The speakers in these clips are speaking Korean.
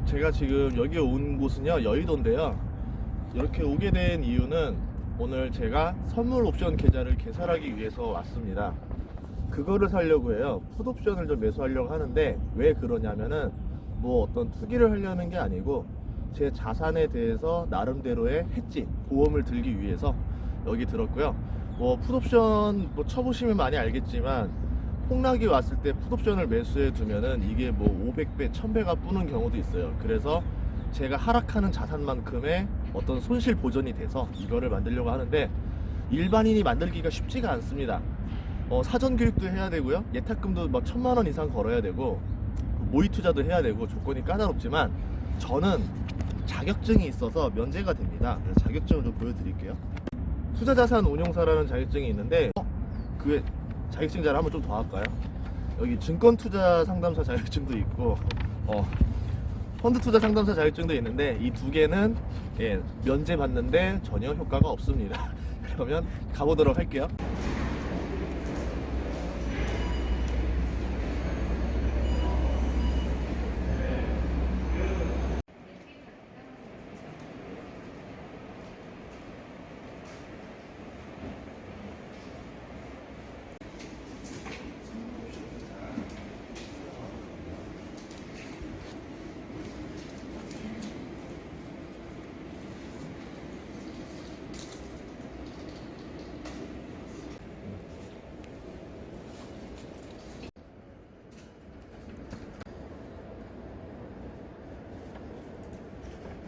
제가 지금 여기 온 곳은요, 여의도인데요. 이렇게 오게 된 이유는 오늘 제가 선물 옵션 계좌를 개설하기 위해서 왔습니다. 그거를 사려고 해요. 풋옵션을 좀 매수하려고 하는데, 왜 그러냐면은 뭐 어떤 투기를 하려는 게 아니고 제 자산에 대해서 나름대로의 해지 보험을 들기 위해서 여기 들었고요. 뭐 풋옵션 뭐 쳐보시면 많이 알겠지만, 폭락이 왔을 때 풋옵션을 매수해 두면은 이게 뭐 500배, 1000배가 뿌는 경우도 있어요. 그래서 제가 하락하는 자산만큼의 어떤 손실 보전이 돼서 이거를 만들려고 하는데, 일반인이 만들기가 쉽지가 않습니다. 사전 교육도 해야 되고요, 예탁금도 막 1000만 원 이상 걸어야 되고, 모의 투자도 해야 되고, 조건이 까다롭지만 저는 자격증이 있어서 면제가 됩니다. 그래서 자격증을 좀 보여드릴게요. 투자자산 운용사라는 자격증이 있는데, 그 자격증자를 한번 좀 더 할까요? 여기 증권투자 상담사 자격증도 있고, 펀드 투자 상담사 자격증도 있는데, 이 두 개는 면제 받는데 전혀 효과가 없습니다. 그러면 가보도록 할게요.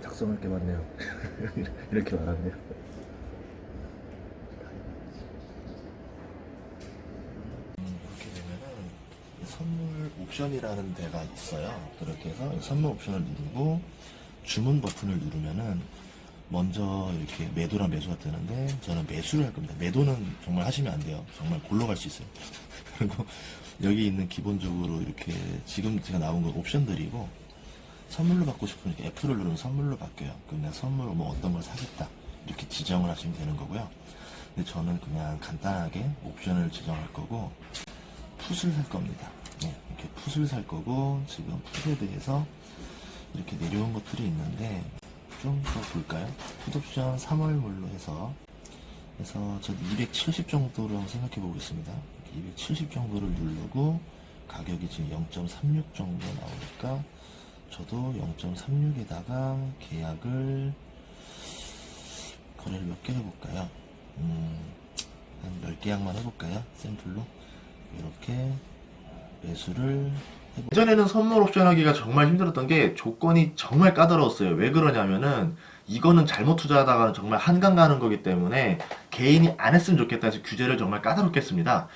작성할 게 많네요. 이렇게 말하네요. 이렇게 되면은 선물 옵션이라는 데가 있어요. 그렇게 해서 선물 옵션을 누르고 주문 버튼을 누르면은 먼저 이렇게 매도랑 매수가 뜨는데, 저는 매수를 할 겁니다. 매도는 정말 하시면 안 돼요. 정말 골로 갈 수 있어요. 그리고 여기 있는 기본적으로 이렇게 지금 제가 나온 건 옵션들이고, 선물로 받고 싶으면 이렇게 F를 누르면 선물로 바뀌어요. 그럼 내가 선물로 뭐 어떤 걸 사겠다 이렇게 지정을 하시면 되는 거고요. 근데 저는 그냥 간단하게 옵션을 지정할 거고, 풋을 살 겁니다. 이렇게 풋을 살 거고, 지금 풋에 대해서 이렇게 내려온 것들이 있는데 좀 더 볼까요? 풋옵션 3월물로 해서 저 270 정도로 한번 생각해 보겠습니다. 270 정도를 누르고, 가격이 지금 0.36 정도 나오니까 저도 0.36에다가 계약을, 거래를 몇 개 해볼까요? 한 10계약만 해볼까요? 샘플로 이렇게 매수를 해볼까요? 예전에는 선물 옵션 하기가 정말 힘들었던 게 조건이 정말 까다로웠어요. 왜 그러냐면은 이거는 잘못 투자하다가는 정말 한강 가는 거기 때문에 개인이 안 했으면 좋겠다 해서 규제를 정말 까다롭게 했습니다.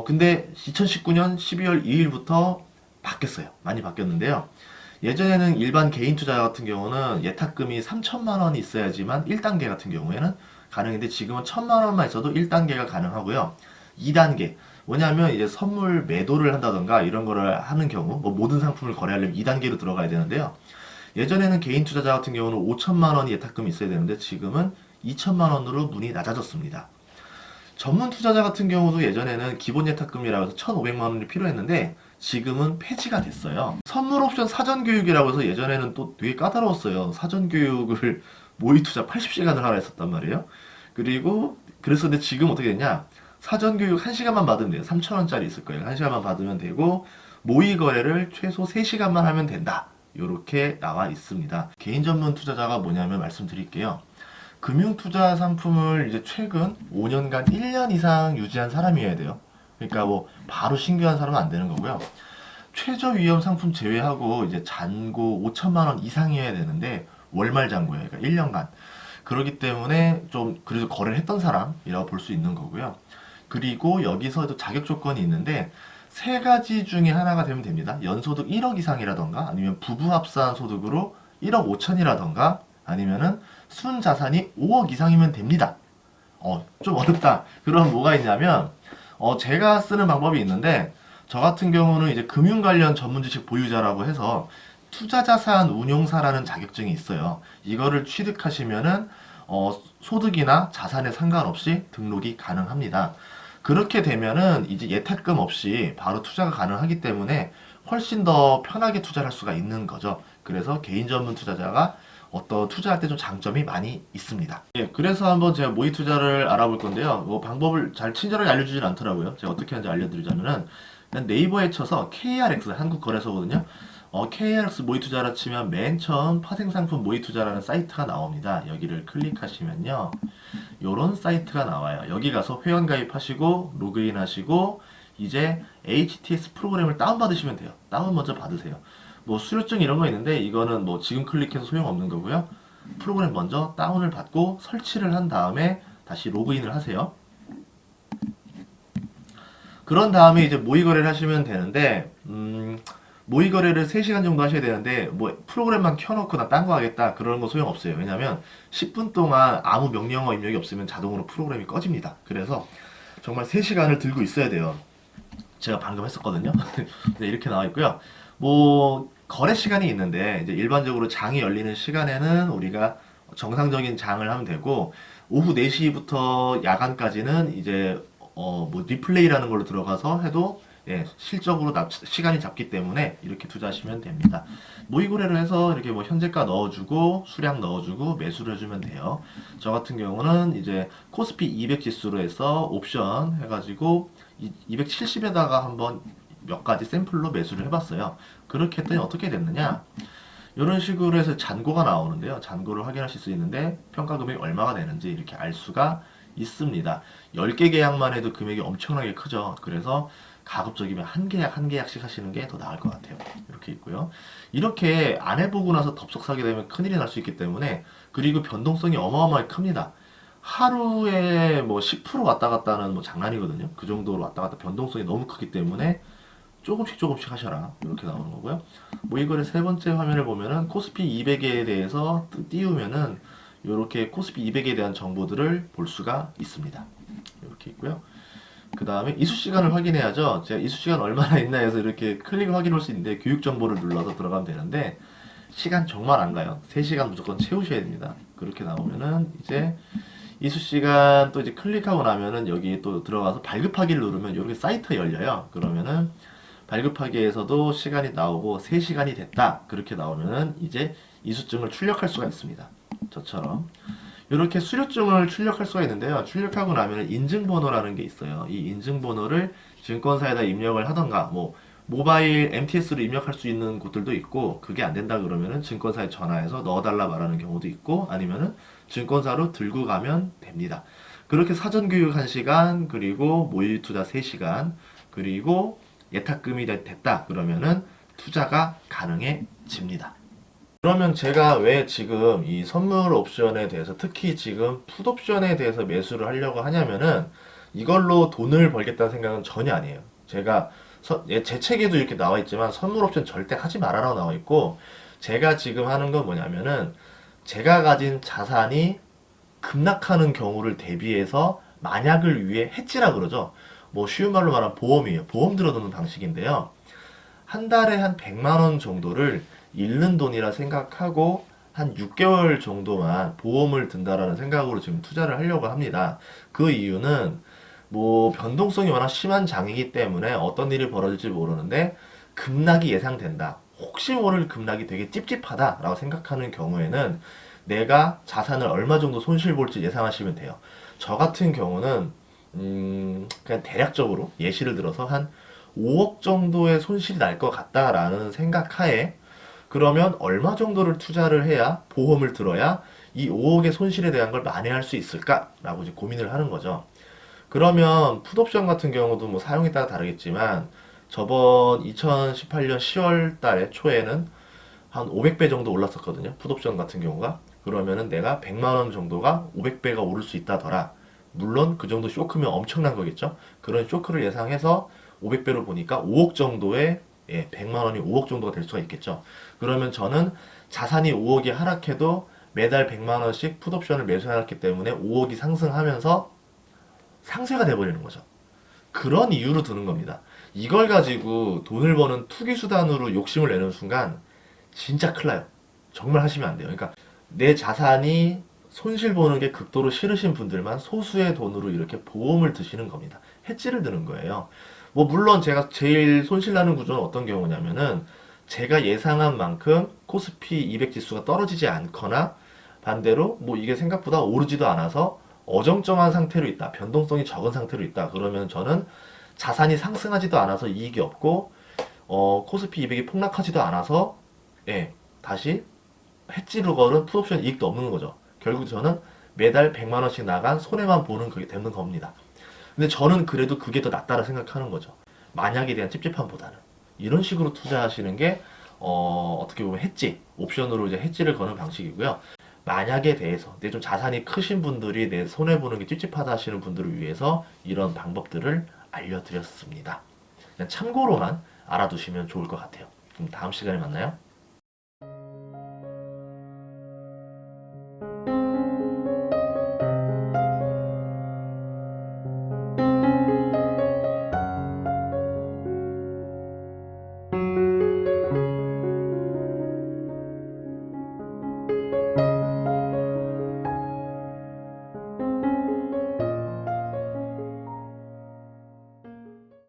근데 2019년 12월 2일부터 바뀌었어요. 많이 바뀌었는데요. 예전에는 일반 개인 투자 같은 경우는 예탁금이 3천만 원이 있어야지만 1단계 같은 경우에는 가능인데, 지금은 1,000만 원만 있어도 1단계가 가능하고요. 2단계. 뭐냐면 이제 선물 매도를 한다던가 이런 거를 하는 경우, 뭐 모든 상품을 거래하려면 2단계로 들어가야 되는데요. 예전에는 개인 투자자 같은 경우는 5천만 원이 예탁금이 있어야 되는데, 지금은 2천만 원으로 문이 낮아졌습니다. 전문 투자자 같은 경우도 예전에는 기본 예탁금이라고 해서 1,500만 원이 필요했는데 지금은 폐지가 됐어요. 선물 옵션 사전 교육이라고 해서 예전에는 또 되게 까다로웠어요. 사전 교육을 모의 투자 80시간을 하라 했었단 말이에요. 그리고 그래서 근데 지금 어떻게 됐냐? 사전 교육 1시간만 받으면 돼요. 3,000원짜리 있을 거예요. 1시간만 받으면 되고, 모의 거래를 최소 3시간만 하면 된다. 이렇게 나와 있습니다. 개인 전문 투자자가 뭐냐면 말씀드릴게요. 금융투자 상품을 이제 최근 5년간 1년 이상 유지한 사람이어야 돼요. 그러니까 뭐 바로 신규한 사람은 안 되는 거고요. 최저 위험 상품 제외하고 이제 잔고 5천만 원 이상이어야 되는데, 월말 잔고예요. 그러니까 1년간. 그렇기 때문에 좀 그래도 거래를 했던 사람이라고 볼 수 있는 거고요. 그리고 여기서도 자격 조건이 있는데, 세 가지 중에 하나가 되면 됩니다. 연소득 1억 이상이라던가, 아니면 부부 합산 소득으로 1억 5천이라던가, 아니면은 순 자산이 5억 이상이면 됩니다. 좀 어렵다. 그럼 뭐가 있냐면, 제가 쓰는 방법이 있는데, 저 같은 경우는 이제 금융 관련 전문 지식 보유자라고 해서 투자자산 운용사라는 자격증이 있어요. 이거를 취득하시면은 소득이나 자산에 상관없이 등록이 가능합니다. 그렇게 되면은 이제 예탁금 없이 바로 투자가 가능하기 때문에 훨씬 더 편하게 투자를 할 수가 있는 거죠. 그래서 개인 전문 투자자가 어떤 투자할 때 좀 장점이 많이 있습니다. 예, 그래서 한번 제가 모의 투자를 알아볼 건데요. 뭐 방법을 잘 친절하게 알려주진 않더라고요. 제가 어떻게 하는지 알려드리자면은 그냥 네이버에 쳐서 KRX 한국거래소거든요. KRX 모의 투자라 치면 맨 처음 파생상품 모의 투자라는 사이트가 나옵니다. 여기를 클릭하시면요. 요런 사이트가 나와요. 여기 가서 회원 가입하시고 로그인 하시고 이제 HTS 프로그램을 다운받으시면 돼요. 다운 먼저 받으세요. 뭐 수료증 이런 거 있는데 이거는 뭐 지금 클릭해서 소용없는 거고요. 프로그램 먼저 다운을 받고 설치를 한 다음에 다시 로그인을 하세요. 그런 다음에 이제 모의 거래를 하시면 되는데 모의 거래를 3시간 정도 하셔야 되는데 뭐 프로그램만 켜놓고 나 딴 거 하겠다 그러는 거 소용없어요. 왜냐면 10분 동안 아무 명령어 입력이 없으면 자동으로 프로그램이 꺼집니다. 그래서 정말 3시간을 들고 있어야 돼요. 제가 방금 했었거든요. 네, 이렇게 나와 있고요. 뭐 거래 시간이 있는데 이제 일반적으로 장이 열리는 시간에는 우리가 정상적인 장을 하면 되고 오후 4시부터 야간까지는 이제 뭐 리플레이라는 걸로 들어가서 해도 예, 실적으로 시간이 잡기 때문에 이렇게 투자하시면 됩니다. 모의고래로 해서 이렇게 뭐 현재가 넣어주고 수량 넣어주고 매수를 해주면 돼요. 저 같은 경우는 이제 코스피 200 지수로 해서 옵션 해가지고 270에다가 한번 몇 가지 샘플로 매수를 해봤어요. 그렇게 했더니 어떻게 됐느냐? 이런 식으로 해서 잔고가 나오는데요. 잔고를 확인하실 수 있는데 평가 금액이 얼마가 되는지 이렇게 알 수가 있습니다. 10개 계약만 해도 금액이 엄청나게 크죠. 그래서 가급적이면 한 계약 한 계약씩 하시는 게 더 나을 것 같아요. 이렇게 있고요. 이렇게 안 해보고 나서 덥석 사게 되면 큰일이 날 수 있기 때문에 그리고 변동성이 어마어마하게 큽니다. 하루에 뭐 10% 왔다 갔다 하는 뭐 장난이거든요. 그 정도로 왔다 갔다 변동성이 너무 크기 때문에 조금씩 하셔라. 이렇게 나오는 거고요. 뭐 이거를 세 번째 화면을 보면은 코스피 200에 대해서 띄우면은 이렇게 코스피 200에 대한 정보들을 볼 수가 있습니다. 이렇게 있고요. 그 다음에 이수 시간을 확인해야죠. 제가 이수 시간 얼마나 있나 해서 이렇게 클릭을 확인할 수 있는데 교육 정보를 눌러서 들어가면 되는데 시간 정말 안 가요. 3시간 무조건 채우셔야 됩니다. 그렇게 나오면은 이제 이수 시간 또 이제 클릭하고 나면은 여기 또 들어가서 발급하기를 누르면 이렇게 사이트가 열려요. 그러면은 발급하기에서도 시간이 나오고 3시간이 됐다. 그렇게 나오면은 이제 이수증을 출력할 수가 있습니다. 저처럼. 이렇게 수료증을 출력할 수가 있는데요. 출력하고 나면 인증번호라는 게 있어요. 이 인증번호를 증권사에다 입력을 하던가, 뭐, 모바일 MTS로 입력할 수 있는 곳들도 있고, 그게 안 된다 그러면은 증권사에 전화해서 넣어달라 말하는 경우도 있고, 아니면은 증권사로 들고 가면 됩니다. 그렇게 사전교육 1시간, 그리고 모의투자 3시간, 그리고 예탁금이 됐다 그러면은 투자가 가능해집니다. 그러면 제가 왜 지금 이 선물 옵션에 대해서 특히 지금 풋 옵션에 대해서 매수를 하려고 하냐면은 이걸로 돈을 벌겠다는 생각은 전혀 아니에요. 제가 제 책에도 이렇게 나와 있지만 선물 옵션 절대 하지 말아라고 나와 있고 제가 지금 하는 건 뭐냐면은 제가 가진 자산이 급락하는 경우를 대비해서 만약을 위해 해지라 그러죠. 뭐 쉬운 말로 말하면 보험이에요. 보험 들어두는 방식인데요. 한 달에 한 100만 원 정도를 잃는 돈이라 생각하고 한 6개월 정도만 보험을 든다라는 생각으로 지금 투자를 하려고 합니다. 그 이유는 뭐 변동성이 워낙 심한 장이기 때문에 어떤 일이 벌어질지 모르는데 급락이 예상된다. 혹시 모를 급락이 되게 찝찝하다라고 생각하는 경우에는 내가 자산을 얼마 정도 손실 볼지 예상하시면 돼요. 저 같은 경우는 그냥 대략적으로 예시를 들어서 한 5억 정도의 손실이 날 것 같다라는 생각하에 그러면 얼마 정도를 투자를 해야 보험을 들어야 이 5억의 손실에 대한 걸 만회할 수 있을까라고 이제 고민을 하는 거죠. 그러면 풋옵션 같은 경우도 뭐 사용에 따라 다르겠지만 저번 2018년 10월 달에 초에는 한 500배 정도 올랐었거든요. 풋옵션 같은 경우가. 그러면은 내가 100만 원 정도가 500배가 오를 수 있다더라. 물론 그 정도 쇼크면 엄청난 거겠죠. 그런 쇼크를 예상해서 500배로 보니까 5억 정도의 100만 원이 5억 정도가 될 수가 있겠죠. 그러면 저는 자산이 5억이 하락해도 매달 100만 원씩 풋옵션을 매수해놨기 때문에 5억이 상승하면서 상쇄가 돼버리는 거죠. 그런 이유로 드는 겁니다. 이걸 가지고 돈을 버는 투기 수단으로 욕심을 내는 순간 진짜 큰일 나요. 정말 하시면 안 돼요. 그러니까 내 자산이 손실 보는 게 극도로 싫으신 분들만 소수의 돈으로 이렇게 보험을 드시는 겁니다. 해지를 드는 거예요. 뭐 물론 제가 제일 손실나는 구조는 어떤 경우냐면은 제가 예상한 만큼 코스피 200 지수가 떨어지지 않거나 반대로 뭐 이게 생각보다 오르지도 않아서 어정쩡한 상태로 있다. 변동성이 적은 상태로 있다. 그러면 저는 자산이 상승하지도 않아서 이익이 없고 코스피 200이 폭락하지도 않아서 예, 다시 해지로 걸은 풋옵션 이익도 없는 거죠. 결국 저는 매달 100만 원씩 나간 손해만 보는 그게 되는 겁니다. 근데 저는 그래도 그게 더 낫다라 생각하는 거죠. 만약에 대한 찝찝함보다는. 이런 식으로 투자하시는 게, 어떻게 보면 해지, 옵션으로 이제 해지를 거는 방식이고요. 만약에 대해서, 근데 좀 자산이 크신 분들이 내 손해보는 게 찝찝하다 하시는 분들을 위해서 이런 방법들을 알려드렸습니다. 그냥 참고로만 알아두시면 좋을 것 같아요. 그럼 다음 시간에 만나요.